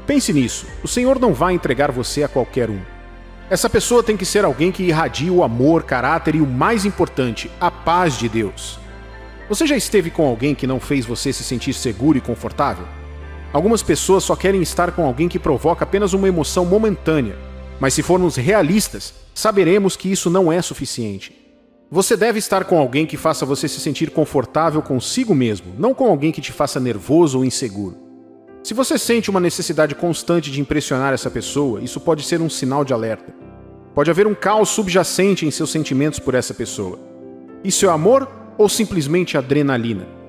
Pense nisso, o Senhor não vai entregar você a qualquer um. Essa pessoa tem que ser alguém que irradie o amor, caráter e o mais importante, a paz de Deus. Você já esteve com alguém que não fez você se sentir seguro e confortável? Algumas pessoas só querem estar com alguém que provoca apenas uma emoção momentânea, mas se formos realistas, saberemos que isso não é suficiente. Você deve estar com alguém que faça você se sentir confortável consigo mesmo, não com alguém que te faça nervoso ou inseguro. Se você sente uma necessidade constante de impressionar essa pessoa, isso pode ser um sinal de alerta. Pode haver um caos subjacente em seus sentimentos por essa pessoa. Isso é amor ou simplesmente adrenalina?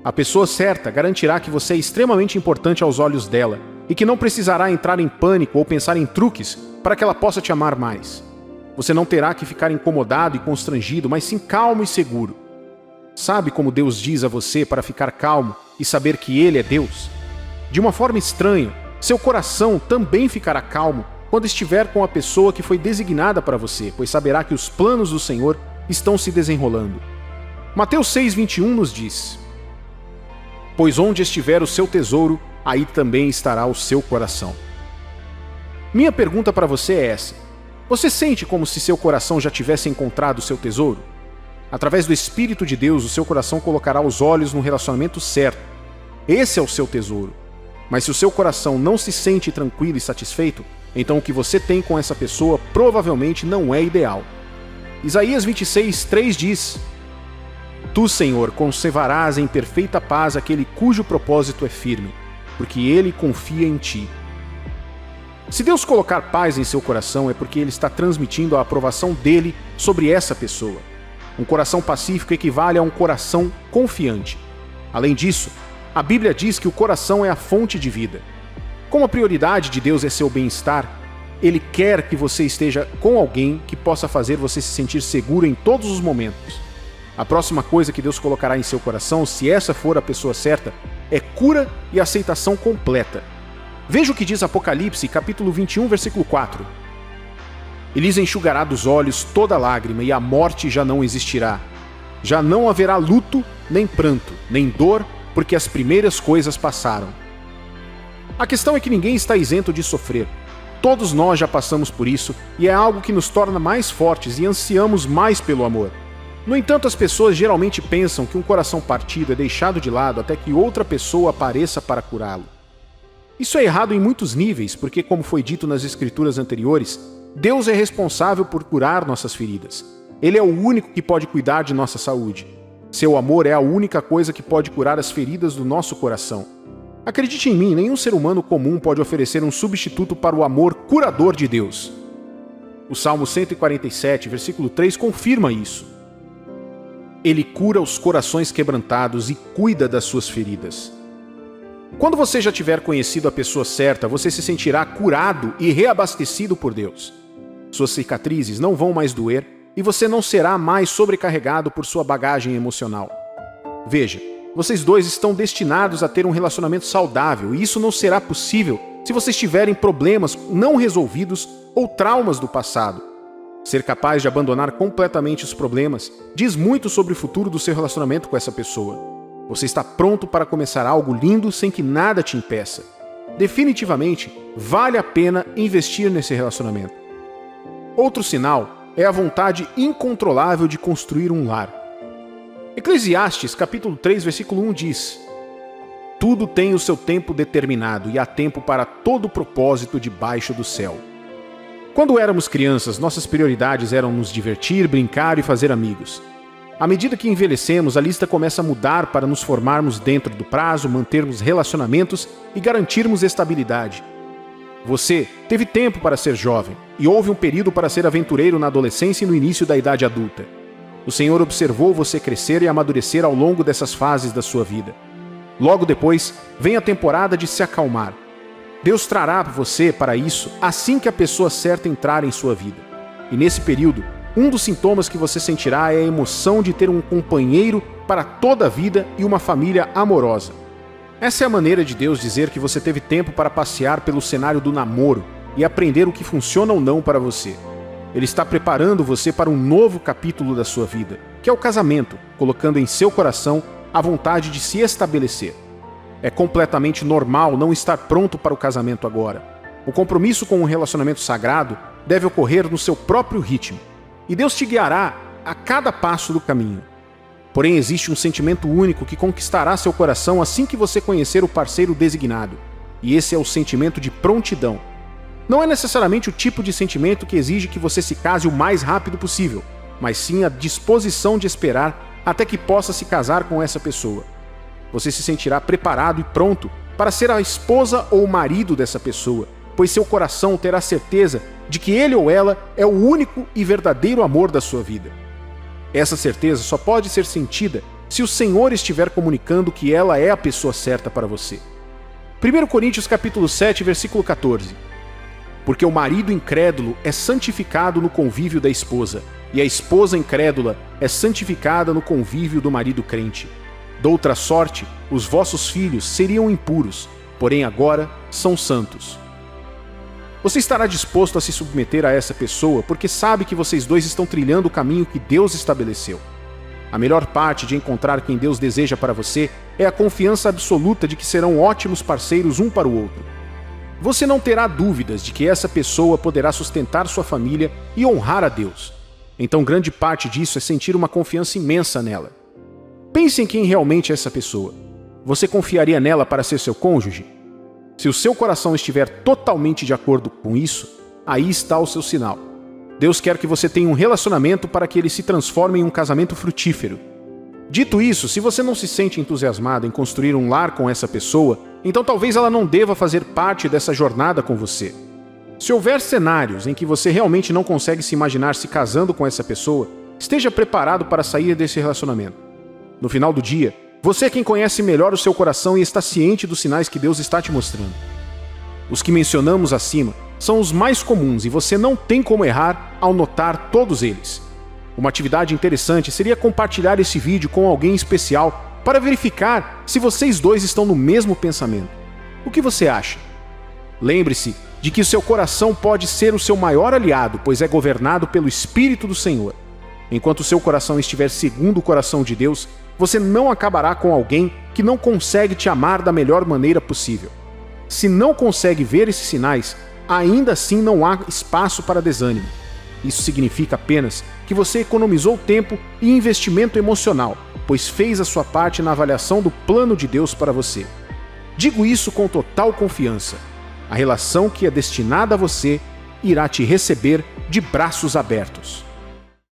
A pessoa certa garantirá que você é extremamente importante aos olhos dela e que não precisará entrar em pânico ou pensar em truques para que ela possa te amar mais. Você não terá que ficar incomodado e constrangido, mas sim calmo e seguro. Sabe como Deus diz a você para ficar calmo e saber que Ele é Deus? De uma forma estranha, seu coração também ficará calmo quando estiver com a pessoa que foi designada para você, pois saberá que os planos do Senhor estão se desenrolando. Mateus 6,21 nos diz: pois onde estiver o seu tesouro, aí também estará o seu coração. Minha pergunta para você é essa: você sente como se seu coração já tivesse encontrado o seu tesouro? Através do Espírito de Deus, o seu coração colocará os olhos no relacionamento certo. Esse é o seu tesouro. Mas se o seu coração não se sente tranquilo e satisfeito, então o que você tem com essa pessoa provavelmente não é ideal. Isaías 26:3 diz: tu, Senhor, conservarás em perfeita paz aquele cujo propósito é firme, porque ele confia em ti. Se Deus colocar paz em seu coração, é porque Ele está transmitindo a aprovação dele sobre essa pessoa. Um coração pacífico equivale a um coração confiante. Além disso, a Bíblia diz que o coração é a fonte de vida. Como a prioridade de Deus é seu bem-estar, Ele quer que você esteja com alguém que possa fazer você se sentir seguro em todos os momentos. A próxima coisa que Deus colocará em seu coração, se essa for a pessoa certa, é cura e aceitação completa. Veja o que diz Apocalipse, capítulo 21, versículo 4. E lhes enxugará dos olhos toda lágrima, e a morte já não existirá. Já não haverá luto, nem pranto, nem dor, porque as primeiras coisas passaram. A questão é que ninguém está isento de sofrer. Todos nós já passamos por isso, e é algo que nos torna mais fortes e ansiamos mais pelo amor. No entanto, as pessoas geralmente pensam que um coração partido é deixado de lado até que outra pessoa apareça para curá-lo. Isso é errado em muitos níveis, porque, como foi dito nas escrituras anteriores, Deus é responsável por curar nossas feridas. Ele é o único que pode cuidar de nossa saúde. Seu amor é a única coisa que pode curar as feridas do nosso coração. Acredite em mim, nenhum ser humano comum pode oferecer um substituto para o amor curador de Deus. O Salmo 147, versículo 3, confirma isso. Ele cura os corações quebrantados e cuida das suas feridas. Quando você já tiver conhecido a pessoa certa, você se sentirá curado e reabastecido por Deus. Suas cicatrizes não vão mais doer e você não será mais sobrecarregado por sua bagagem emocional. Veja, vocês dois estão destinados a ter um relacionamento saudável e isso não será possível se vocês tiverem problemas não resolvidos ou traumas do passado. Ser capaz de abandonar completamente os problemas diz muito sobre o futuro do seu relacionamento com essa pessoa. Você está pronto para começar algo lindo sem que nada te impeça. Definitivamente, vale a pena investir nesse relacionamento. Outro sinal é a vontade incontrolável de construir um lar. Eclesiastes, capítulo 3, versículo 1 diz: Tudo tem o seu tempo determinado e há tempo para todo propósito debaixo do céu. Quando éramos crianças, nossas prioridades eram nos divertir, brincar e fazer amigos. À medida que envelhecemos, a lista começa a mudar para nos formarmos dentro do prazo, mantermos relacionamentos e garantirmos estabilidade. Você teve tempo para ser jovem e houve um período para ser aventureiro na adolescência e no início da idade adulta. O Senhor observou você crescer e amadurecer ao longo dessas fases da sua vida. Logo depois, vem a temporada de se acalmar. Deus trará você para isso assim que a pessoa certa entrar em sua vida. E nesse período, um dos sintomas que você sentirá é a emoção de ter um companheiro para toda a vida e uma família amorosa. Essa é a maneira de Deus dizer que você teve tempo para passear pelo cenário do namoro e aprender o que funciona ou não para você. Ele está preparando você para um novo capítulo da sua vida, que é o casamento, colocando em seu coração a vontade de se estabelecer. É completamente normal não estar pronto para o casamento agora. O compromisso com um relacionamento sagrado deve ocorrer no seu próprio ritmo, e Deus te guiará a cada passo do caminho. Porém, existe um sentimento único que conquistará seu coração assim que você conhecer o parceiro designado, e esse é o sentimento de prontidão. Não é necessariamente o tipo de sentimento que exige que você se case o mais rápido possível, mas sim a disposição de esperar até que possa se casar com essa pessoa. Você se sentirá preparado e pronto para ser a esposa ou o marido dessa pessoa, pois seu coração terá certeza de que ele ou ela é o único e verdadeiro amor da sua vida. Essa certeza só pode ser sentida se o Senhor estiver comunicando que ela é a pessoa certa para você. 1 Coríntios capítulo 7, versículo 14. Porque o marido incrédulo é santificado no convívio da esposa, e a esposa incrédula é santificada no convívio do marido crente. Doutra sorte, os vossos filhos seriam impuros, porém agora são santos. Você estará disposto a se submeter a essa pessoa porque sabe que vocês dois estão trilhando o caminho que Deus estabeleceu. A melhor parte de encontrar quem Deus deseja para você é a confiança absoluta de que serão ótimos parceiros um para o outro. Você não terá dúvidas de que essa pessoa poderá sustentar sua família e honrar a Deus. Então grande parte disso é sentir uma confiança imensa nela. Pense em quem realmente é essa pessoa. Você confiaria nela para ser seu cônjuge? Se o seu coração estiver totalmente de acordo com isso, aí está o seu sinal. Deus quer que você tenha um relacionamento para que ele se transforme em um casamento frutífero. Dito isso, se você não se sente entusiasmado em construir um lar com essa pessoa, então talvez ela não deva fazer parte dessa jornada com você. Se houver cenários em que você realmente não consegue se imaginar se casando com essa pessoa, esteja preparado para sair desse relacionamento. No final do dia, você é quem conhece melhor o seu coração e está ciente dos sinais que Deus está te mostrando. Os que mencionamos acima são os mais comuns e você não tem como errar ao notar todos eles. Uma atividade interessante seria compartilhar esse vídeo com alguém especial para verificar se vocês dois estão no mesmo pensamento. O que você acha? Lembre-se de que o seu coração pode ser o seu maior aliado, pois é governado pelo Espírito do Senhor. Enquanto o seu coração estiver segundo o coração de Deus, você não acabará com alguém que não consegue te amar da melhor maneira possível. Se não consegue ver esses sinais, ainda assim não há espaço para desânimo. Isso significa apenas que você economizou tempo e investimento emocional, pois fez a sua parte na avaliação do plano de Deus para você. Digo isso com total confiança. A relação que é destinada a você irá te receber de braços abertos.